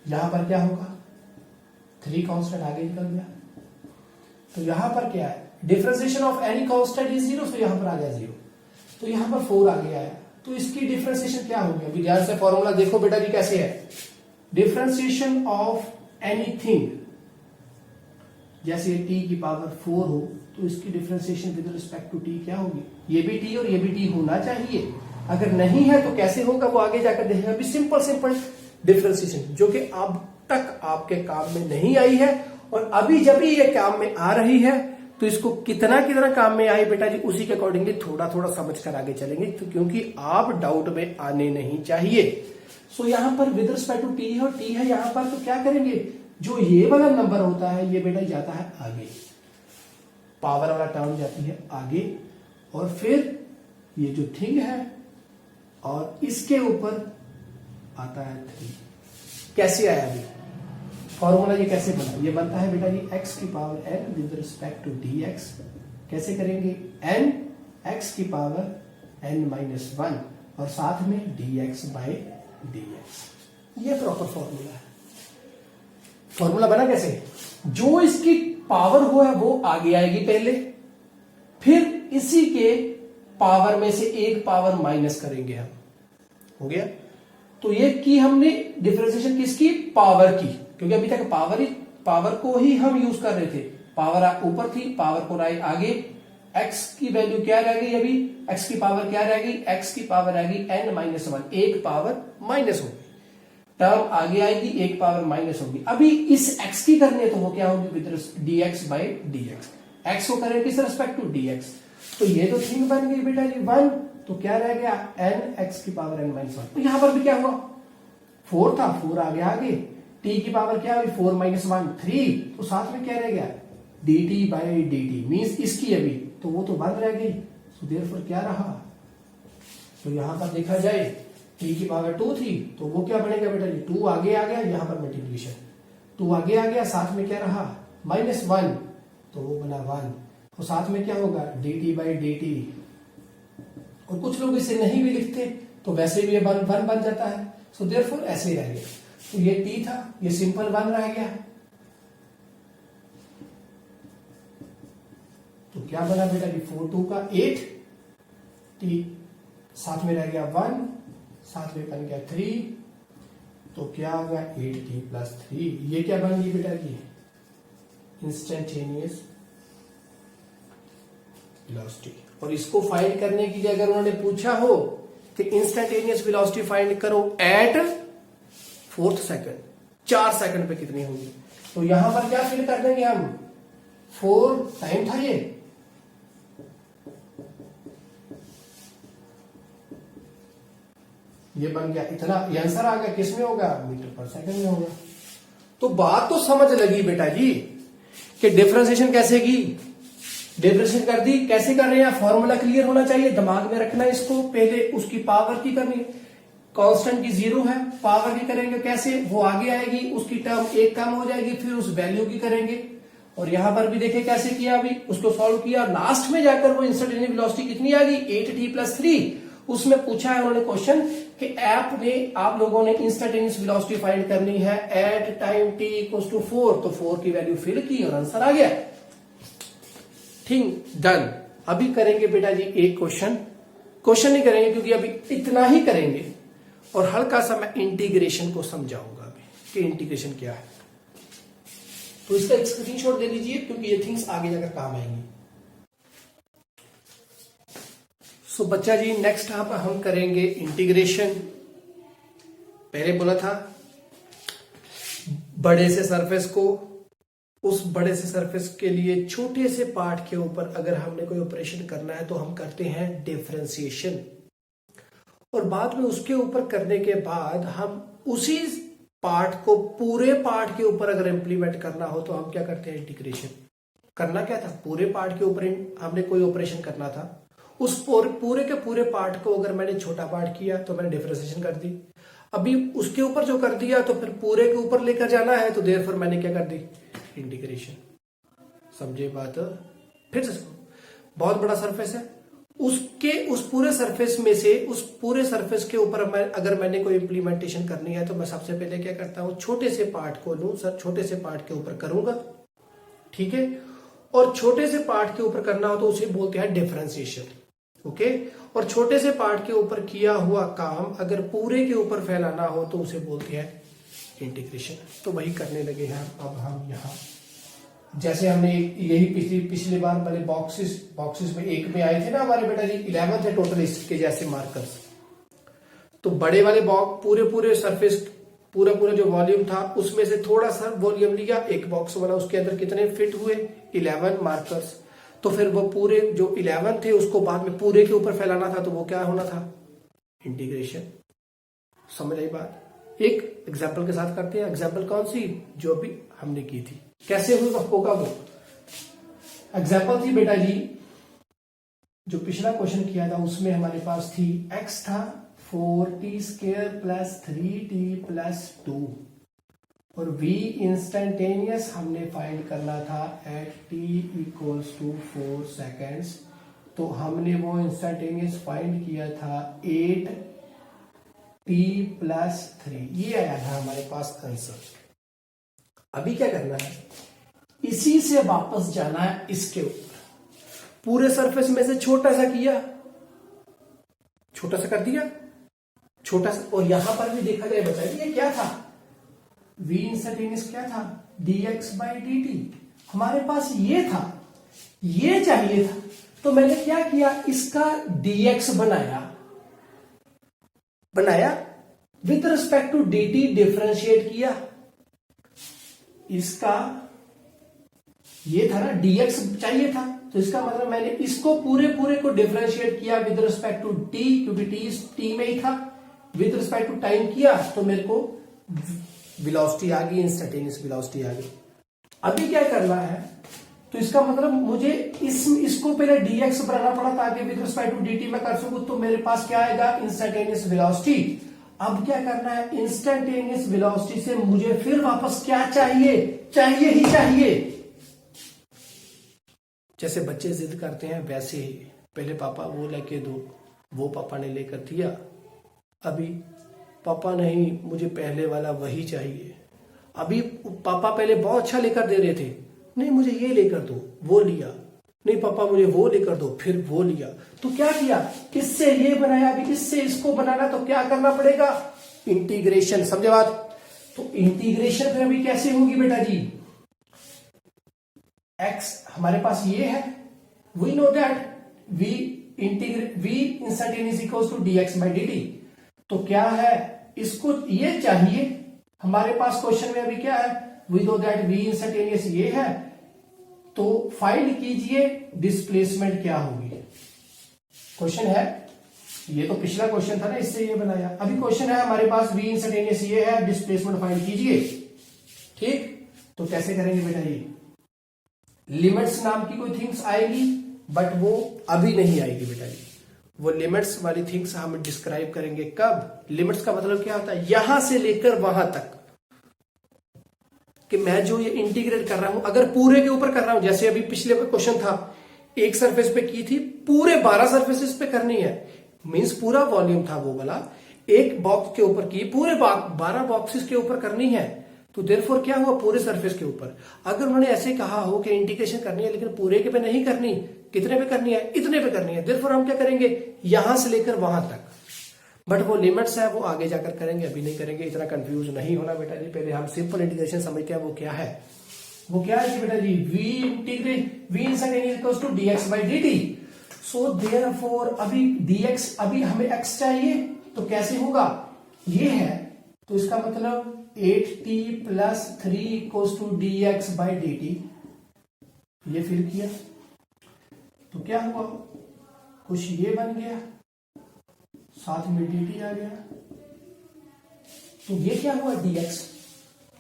यहां पर क्या होगा 3 कांस्टेंट आगे निकल गया। तो यहां पर क्या है, differentiation of any constant is 0, तो यहां पर आ गया 0। तो यहां पर 4 आगे आया, तो इसकी डिफरेंशिएशन क्या होगी। अभी ध्यान से फॉर्मूला देखो बेटा जी कैसे है। डिफरेंशिएशन ऑफ एनीथिंग, जैसे t की पावर 4 हो तो इसकी differentiation with respect to t क्या होगी, ये भी t और ये भी t होना चाहिए। अगर नहीं है तो कैसे होगा, वो आगे जाकर देखेंगे। अभी सिंपल डिफरेंशिएशन जो कि अब तक आपके काम में नहीं आई है, और अभी जब ये काम में आ रही है तो इसको कितना काम में आई बेटा जी, उसी के अकॉर्डिंगली थोड़ा समझ कर आगे चलेंगे, तो क्योंकि आप डाउट में आने नहीं चाहिए। सो यहां पर विद रिस्पेक्ट टू t है और t है यहां पर, तो क्या करेंगे, जो ये वाला नंबर होता है ये बेटा जाता है आगे, पावर वाला टर्म जाती है आगे, और फिर ये जो थिंग है और इसके ऊपर आता है 3। कैसे आया अभी फॉर्मूला, ये कैसे बना, ये बनता है बेटा जी x की power n with respect to dx। कैसे करेंगे, n x की पावर n माइनस 1 और साथ में dx बाई dx। ये प्रॉपर फॉर्मूला है। फॉर्मूला बना कैसे, जो इसकी पावर हो है वो आगे आएगी पहले, फिर इसी के पावर में से एक पावर माइनस करेंगे हम, हो गया। तो ये की हमने डिफरेंशिएशन किसकी, पावर की, क्योंकि अभी तक पावर को ही हम यूज कर रहे थे। पावर ऊपर थी, पावर को आगे, x की वैल्यू क्या रह गई, अभी x की पावर क्या रह गई, x की पावर रह गई n माइनस 1, एक पावर माइनस होगी, टर्म आगे आएगी, एक पावर माइनस होगी। अभी इस x की करनी है तो वो क्या होगी, with dx by dx। x को करें किस रिस्पेक्ट टू dx, तो ये तो थिंग बन गई बेटा जी 1 तो क्या रह गया एन एक्स की पावर एन माइनस वन। तो यहां पर भी क्या हुआ 4 था, 4 आगे टी की पावर क्या हुई 4 माइनस वन 3, तो साथ में क्या रह गया D T by D T means इसकी अभी तो वो तो 1 रह गई। सो देयरफॉर क्या रहा, तो यहां पर देखा जाए टी की पावर 2 थी तो वो क्या बनेगा बेटा जी 2 आगे आ गया, यहां पर मल्टीप्लिकेशन 2 आगे आ गया, साथ में क्या रहा -1 तो वो बना 1, तो साथ में क्या होगा D T by D T. और कुछ लोग इसे नहीं भी लिखते तो वैसे भी ये 1 बन जाता है। सो देयरफॉर ऐसे ही रह गया। तो ये टी था, ये सिंपल 1 रह गया, तो क्या बना बेटा जी 4 2 का 8 टी, साथ में रह गया 1, साथ में बन गया 3, तो क्या होगा 8t प्लस 3। ये क्या बन गई बेटा जी इंस्टेंटेनियस वेलोसिटी। और इसको फाइंड करने के लिए अगर उन्होंने पूछा हो कि इंस्टेंटेनियस वेलोसिटी फाइंड करो एट 4th सेकंड, 4 सेकंड पे कितनी होगी, तो यहां पर क्या फिल कर देंगे हम 4 टाइम था ये बन गया इतना, ये आंसर आ गया, किस में होगा मीटर पर सेकंड में होगा। तो बात तो समझ लगी बेटा जी कि डिफरेंशिएशन कैसे की, डिफरेंशिएशन कर दी, कैसे कर रहे हैं फॉर्मूला क्लियर होना चाहिए, दिमाग में रखना इसको। पहले उसकी पावर की करनी, कांस्टेंट की 0 है, पावर की करेंगे कैसे, वो आगे आएगी, उसकी टर्म एक कम हो जाएगी, फिर उस वैल्यू की करेंगे। और यहां पर भी देखे कैसे किया, अभी उसको सॉल्व किया, लास्ट में जाकर वो इंस्टेंटेनियस वेलोसिटी कितनी आ गई 8t प्लस 3। उसमें पूछा है उन्होंने क्वेश्चन कि आप लोगों ने इंस्टेंटेनियस वेलोसिटी फाइंड करनी है at time t equals to 4, तो 4 की वैल्यू फिल की और आंसर आ गया। ठीक, डन। अभी करेंगे बेटा जी एक क्वेश्चन नहीं करेंगे क्योंकि अभी इतना ही करेंगे, और हल्का सा मैं इंटीग्रेशन को समझाऊंगा अभी कि इंटीग्रेशन क्या है। तो इसका एक स्क्रीनशॉट दे लीजिए क्योंकि ये थिंग्स आगे जाकर काम आएंगी। सो बच्चा जी नेक्स्ट यहां पर हम करेंगे इंटीग्रेशन। पहले बोला था बड़े से सरफेस को, उस बड़े से सरफेस के लिए छोटे से पार्ट के ऊपर अगर हमने कोई ऑपरेशन करना है तो हम करते हैं डिफरेंशिएशन, और बाद में उसके ऊपर करने के बाद हम उसी पार्ट को पूरे पार्ट के ऊपर अगर इंप्लीमेंट करना हो तो हम क्या करते हैं इंटीग्रेशन। करना क्या था, पूरे पार्ट के ऊपर हमने कोई ऑपरेशन करना था, उस पूरे के पूरे पार्ट को अगर मैंने छोटा पार्ट किया तो मैंने डिफरेंशिएशन कर दी। अभी उसके ऊपर जो कर दिया तो फिर पूरे के ऊपर लेकर जाना है, तो देयरफॉर मैंने क्या कर दी इंटीग्रेशन। समझे बात, फिर से बहुत बड़ा सरफेस है, उसके उस पूरे सरफेस में से उस पूरे सरफेस के ऊपर अगर मैंने कोई इंप्लीमेंटेशन करनी है तो मैं सबसे पहले क्या करता हूं छोटे से पार्ट को लूं, सर छोटे से पार्ट के ऊपर करूंगा, ठीक है। और छोटे से पार्ट के ऊपर करना हो तो उसे बोलते हैं डिफरेंशिएशन, ओके। और छोटे से पार्ट के ऊपर किया हुआ काम अगर पूरे के ऊपर फैलाना हो तो उसे बोलते हैं इंटीग्रेशन। तो वही करने लगे हैं अब हम यहाँ, जैसे हमने यही पिछली बार वाले बॉक्सेस में एक में आए थे ना हमारे बेटा जी 11 थे टोटल इसके जैसे मार्कर्स। तो बड़े वाले बॉक्स पूरे सरफेस पूरा जो वॉल्यूम था उसमें से थोड़ा सा वॉल्यूम लिया, एक बॉक्स वाला, उसके अंदर कितने फिट हुए 11 मार्कर्स। तो फिर वो पूरे जो 11 थे उसको बाद में पूरे के ऊपर फैलाना था, तो वो क्या होना था इंटीग्रेशन। समझ आई बात। एक एग्जाम्पल के साथ करते हैं। एग्जाम्पल कौन सी, जो अभी हमने की थी, कैसे होगा वो एग्जाम्पल थी बेटा जी, जो पिछला क्वेश्चन किया था उसमें हमारे पास थी x था 4t² प्लस 3t प्लस 2 और v इंस्टेंटेनियस हमने फाइंड करना था at t equals to 4 seconds. तो हमने वो इंस्टेंटेनियस फाइंड किया था 8t प्लस 3, ये आया था हमारे पास आंसर। अभी क्या करना है, इसी से वापस जाना है इसके ऊपर, पूरे सरफेस में से छोटा सा किया, छोटा सा कर दिया, छोटा सा। और यहां पर भी देखा जाए बचा ये क्या था, v इंस्टेंटेनियस क्या था dx बाई dt, हमारे पास ये था, ये चाहिए था। तो मैंने क्या किया, इसका dx बनाया with respect to dt differentiate किया, इसका ये था ना dx चाहिए था, तो इसका मतलब मैंने इसको पूरे पूरे को डिफरेंशिएट किया विद रिस्पेक्ट टू t, क्योंकि t में ही था, विद रिस्पेक्ट टू टाइम किया तो मेरे को वेलोसिटी आ गई, इंस्टेंटेनियस वेलोसिटी आ गई। अभी क्या करना है, तो इसका मतलब मुझे इसको पहले dx बनाना पड़ा ताकि विद रिस्पेक्ट टू dt में कर सकूं, तो मेरे पास क्या आएगा, इंस्टेंटेनियस वेलोसिटी। अब क्या करना है, इंस्टेंटेनियस वेलोसिटी से मुझे फिर वापस क्या चाहिए, चाहिए ही चाहिए। जैसे बच्चे जिद करते हैं वैसे ही, पहले पापा वो लेके दो, वो पापा ने लेकर दिया, अभी पापा नहीं मुझे पहले वाला वही चाहिए। अभी पापा पहले बहुत अच्छा लेकर दे रहे थे, नहीं मुझे ये लेकर दो, वो लिया, नहीं पापा मुझे वो लेकर दो, फिर वो लिया, तो क्या किया, इससे ये बनाया, अभी इससे इसको बनाना, तो क्या करना पड़ेगा, इंटीग्रेशन। समझे बात? तो इंटीग्रेशन फिर अभी कैसे होगी बेटा जी, x हमारे पास ये है, we know that v instantaneous equals to dx by dt। तो क्या है, इसको ये चाहिए, हमारे पास क्वेश्चन में अभी क्या है, we know that v instantaneous ये है, तो फाइंड कीजिए डिस्प्लेसमेंट क्या होगी। क्वेश्चन है, ये तो पिछला क्वेश्चन था ना, इससे ये बनाया। अभी क्वेश्चन है हमारे पास v इंस्टेंटेनियस ये है, डिस्प्लेसमेंट फाइंड कीजिए। ठीक, तो कैसे करेंगे बेटा, ये लिमिट्स नाम की कोई थिंग्स आएगी, बट वो अभी नहीं आएगी बेटा जी। वो लिमिट्स वाली थिंग्स हम डिस्क्राइब करेंगे कब। लिमिट्स का मतलब क्या होता है, यहां से लेकर वहां तक, कि मैं जो ये इंटीग्रेट कर रहा हूं, अगर पूरे के ऊपर कर रहा हूं, जैसे अभी पिछले क्वेश्चन था, एक सरफेस पे की थी, पूरे 12 सरफेसेस पे करनी है, मींस पूरा वॉल्यूम था वो वाला, एक बॉक्स के ऊपर की, पूरे 12 बॉक्सेस के ऊपर करनी है, तो देयरफॉर क्या हुआ, पूरे सरफेस के ऊपर। अगर उन्होंने ऐसे कहा हो कि इंटीग्रेशन करनी है लेकिन पूरे के पे नहीं करनी, कितने पे करनी है, इतने पे करनी है, देयरफॉर हम क्या करेंगे, यहां से लेकर वहां तक। बट वो लिमिट्स है, वो आगे जाकर करेंगे, अभी नहीं करेंगे। इतना कंफ्यूज नहीं होना बेटा जी, पहले हम सिंपल इंटीग्रेशन समझते हैं वो क्या है। वो क्या है बेटा जी, v instantaneous equals to dx by dt। So therefore अभी dx, अभी हमें x चाहिए, तो कैसे होगा, ये है, तो इसका मतलब 8t plus 3 equals to dx by dt। ये फिल किया तो क्या हुआ, कुछ ये बन गया, साथ में dt आ गया, तो ये क्या हुआ, dx।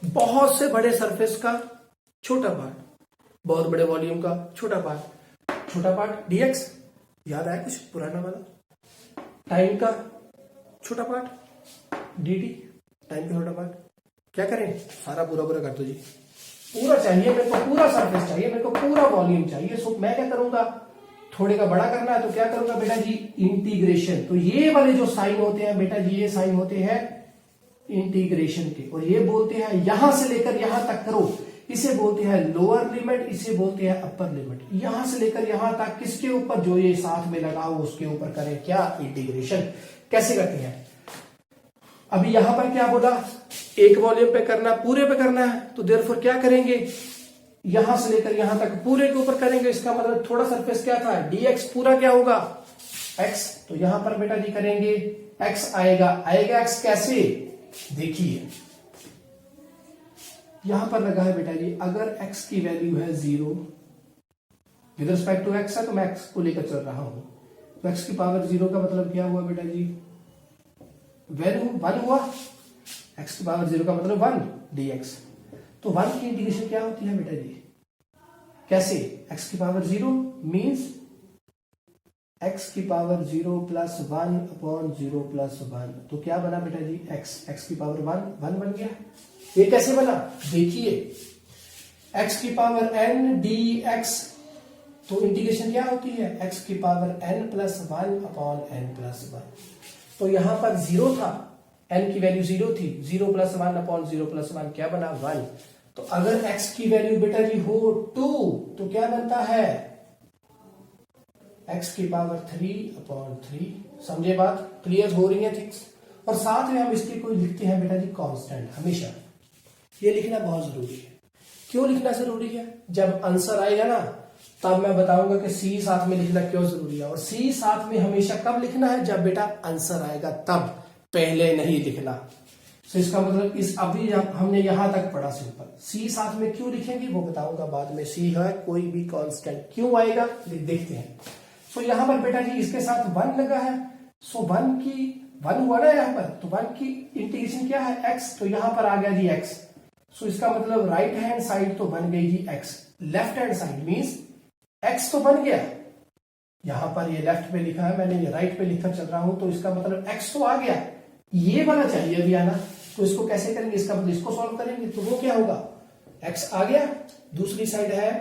बहुत से बड़े सरफेस का छोटा पार्ट, बहुत बड़े वॉल्यूम का छोटा पार्ट dx। याद आया कुछ पुराना वाला, टाइम का छोटा पार्ट dt, टाइम का छोटा पार्ट। क्या करें, सारा पूरा कर दो जी, पूरा चाहिए मेरे को, पूरा सरफेस चाहिए मेरे को, पूरा वॉल्यूम चाहिए। सो मैं क्या करूंगा, थोड़े का बड़ा करना है तो क्या करूंगा बेटा जी, इंटीग्रेशन। तो ये वाले जो साइन होते हैं बेटा जी, ये साइन होते हैं इंटीग्रेशन के, और ये बोलते हैं यहां से लेकर यहां तक करो, इसे बोलते हैं लोअर लिमिट, इसे बोलते हैं अपर लिमिट। यहां से लेकर यहां तक किसके ऊपर, जो ये साथ में लगा हो उसके ऊपर करें क्या, इंटीग्रेशन। कैसे करते हैं, अभी यहां पर क्या बोला, एक वॉल्यूम पे करना, पूरे पे करना है, तो देयरफॉर क्या करेंगे, यहां से लेकर यहां तक पूरे के ऊपर करेंगे। इसका मतलब थोड़ा सरफेस क्या था, dx, पूरा क्या होगा, x। तो यहां पर बेटा जी करेंगे, x आएगा x कैसे, देखिए यहां पर लगा है बेटा जी, अगर x की वैल्यू है 0, विद रिस्पेक्ट टू x है, तो मैं x को लेकर चल रहा हूं, तो x की पावर 0 का मतलब क्या हुआ बेटा जी, वैल्यू 1 हुआ, x की पावर 0 का मतलब 1 dx। तो 1 की इंटीग्रेशन क्या होती है बेटा जी, कैसे, x की पावर 0 मीन्स x की पावर 0 प्लस 1 अपॉन 0 प्लस 1। तो क्या बना बेटा जी, x की पावर 1 बन गया। ये कैसे बना, देखिए, x की पावर n dx, तो इंटीग्रेशन क्या होती है, x की power n plus 1 upon n plus 1। तो यहां पर 0 था, n की वैल्यू 0 थी, 0 प्लस 1 अपॉन 0 प्लस 1 क्या बना, 1। तो अगर x की वैल्यू बेटा जी हो 2, तो क्या बनता है, x की पावर 3 अपॉन 3। समझे बात, क्लियर हो रही है थिंग्स। और साथ में हम इसके कोई लिखते हैं बेटा जी कांस्टेंट, हमेशा ये लिखना बहुत जरूरी है। क्यों लिखना जरूरी है, जब आंसर आएगा ना तब मैं बताऊंगा कि सी साथ में लिखना क्यों जरूरी है। और सी साथ में हमेशा कब लिखना है, जब बेटा आंसर आएगा तब, पहले नहीं लिखना। तो इसका मतलब इस अभी हमने यहां तक पढ़ा सिंपल। सी साथ में क्यों लिखेंगे वो बताऊंगा बाद में। सी है कोई भी कांस्टेंट क्यों आएगा देखते हैं। सो यहां पर बेटा जी इसके साथ 1 लगा है। सो 1 हुआ ना यहाँ पर, तो 1 की इंटीग्रेशन क्या है x, तो यहां पर आ गया जी x। सो इसका मतलब राइट हैंड साइड तो बन गई जी x, left hand side means x तो बन गया। यहां पर ये लेफ्ट पे लिखा है, मैंने ये राइट पे लिखकर चल रहा हूं, तो इसका मतलब x तो आ गया, ये वाला चाहिए अभी आना। तो इसको कैसे करेंगे, इसका मतलब इसको सॉल्व करेंगे तो वो क्या होगा, x आ गया, दूसरी साइड है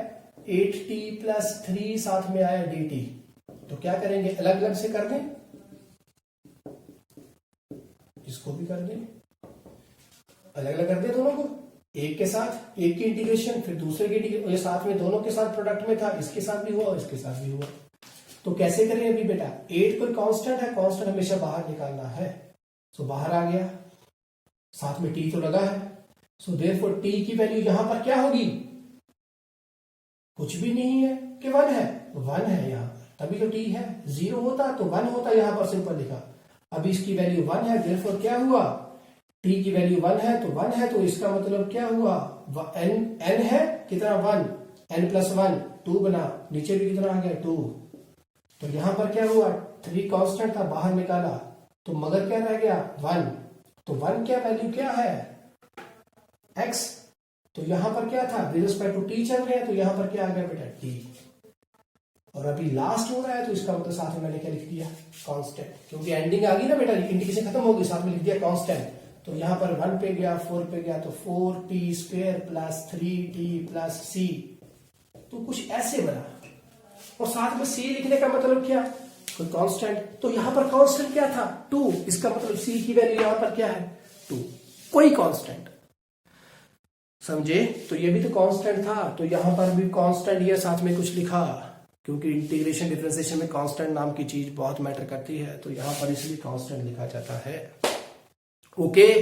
8t प्लस 3 साथ में आया dt। तो क्या करेंगे, अलग अलग से कर दें, इसको भी कर दें, अलग अलग कर दें दोनों को, एक के साथ एक की इंटीग्रेशन फिर दूसरे की इंटीग्रेशन, ये साथ में दोनों के साथ प्रोडक्ट में था, इसके साथ भी हुआ और इसके साथ भी हुआ। तो कैसे करें अभी बेटा, 8 कोई कांस्टेंट है, कांस्टेंट हमेशा बाहर निकालना है। सो बाहर आ गया, साथ में t तो लगा है। सो देयरफॉर t की वैल्यू यहां पर क्या होगी, कुछ भी नहीं है कि 1 है, 1 है यहां पर, तभी तो t है। 0 होता तो 1 होता, यहां पर सिंपल लिखा। अभी इसकी वैल्यू 1 है, देयरफॉर क्या हुआ, t की वैल्यू 1 है तो 1 है, तो इसका मतलब क्या हुआ, n है कितना 1, n प्लस 1 2 बना, नीचे भी कितना आ गया 2। तो यहां पर क्या हुआ, 3 कांस्टेंट था बाहर निकाला, तो मगर क्या रह गया 1। तो 1 क्या वैल्यू क्या है x, तो यहां पर क्या था विद रिस्पेक्ट टू t चल रहे हैं, तो यहां पर क्या आ गया बेटा t। और अभी लास्ट हो रहा है, तो इसका मतलब साथ में मैंने क्या लिख दिया कांस्टेंट, क्योंकि एंडिंग आ गई ना बेटा, इंटीग्रेशन खत्म हो गई, साथ में लिख दिया कांस्टेंट। तो यहां पर 1 पे गया 4 पे गया, तो 4t square plus 3t plus c, तो कुछ ऐसे बना। और साथ में c लिखने का मतलब क्या, कोई कांस्टेंट, तो यहां पर कांस्टेंट क्या था 2, इसका मतलब c की वैल्यू यहां पर क्या है 2, कोई कांस्टेंट, समझे। तो ये भी तो कांस्टेंट था, तो यहां पर भी कांस्टेंट ये साथ में कुछ लिखा, क्योंकि इंटीग्रेशन डिफरेंशिएशन में कांस्टेंट नाम की चीज बहुत मैटर करती है, तो यहां पर इसलिए कांस्टेंट लिखा जाता है। ओके,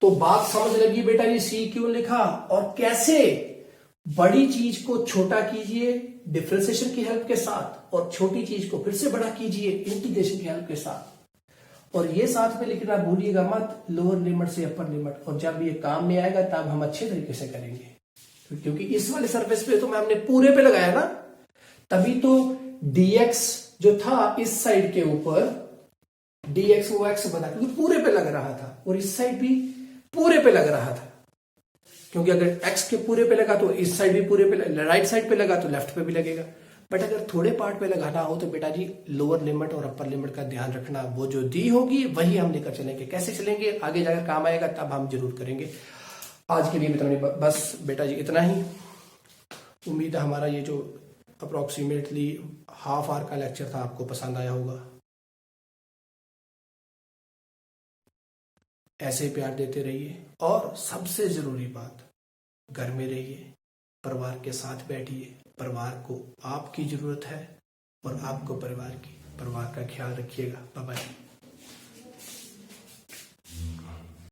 तो बात समझ लगी बेटा जी, सी क्यों लिखा और कैसे बड़ी चीज को छोटा कीजिए डिफरेंशिएशन की हेल्प के साथ, और छोटी चीज को फिर से बड़ा कीजिए इंटीग्रेशन की हेल्प के साथ। और ये साथ में लिखना भूलिएगा मत, लोअर लिमिट से अपर लिमिट, और जब ये काम में आएगा तब हम अच्छे तरीके से करेंगे, क्योंकि इस वाले सरफेस पे तो मैं हमने पूरे पे लगाया ना, तभी तो dx जो था इस साइड के ऊपर, dx वो x बना, क्योंकि पूरे पे लग रहा था, और इस साइड भी पूरे पे लग रहा था, क्योंकि अगर x के पूरे पे लगा तो इस साइड भी पूरे पे, राइट साइड पे लगा तो लेफ्ट पे भी लगेगा। बट अगर थोड़े पार्ट पे लगाना हो तो बेटा जी लोअर लिमिट और अपर लिमिट का ध्यान रखना, वो जो दी होगी वही हम लेकर चलेंगे। कैसे चलेंगे आगे जाकर काम आएगा, तब हम जरूर करेंगे। आज के लिए इतना, बस बेटा जी इतना ही। उम्मीद है हमारा ये जो अप्रोक्सीमेटली हाफ आवर का लेक्चर था आपको पसंद आया होगा। ऐसे प्यार देते रहिए, और सबसे जरूरी बात, घर में रहिए, परिवार के साथ बैठिए, परिवार को आपकी जरूरत है और आपको परिवार का ख्याल रखिएगा। Bye bye.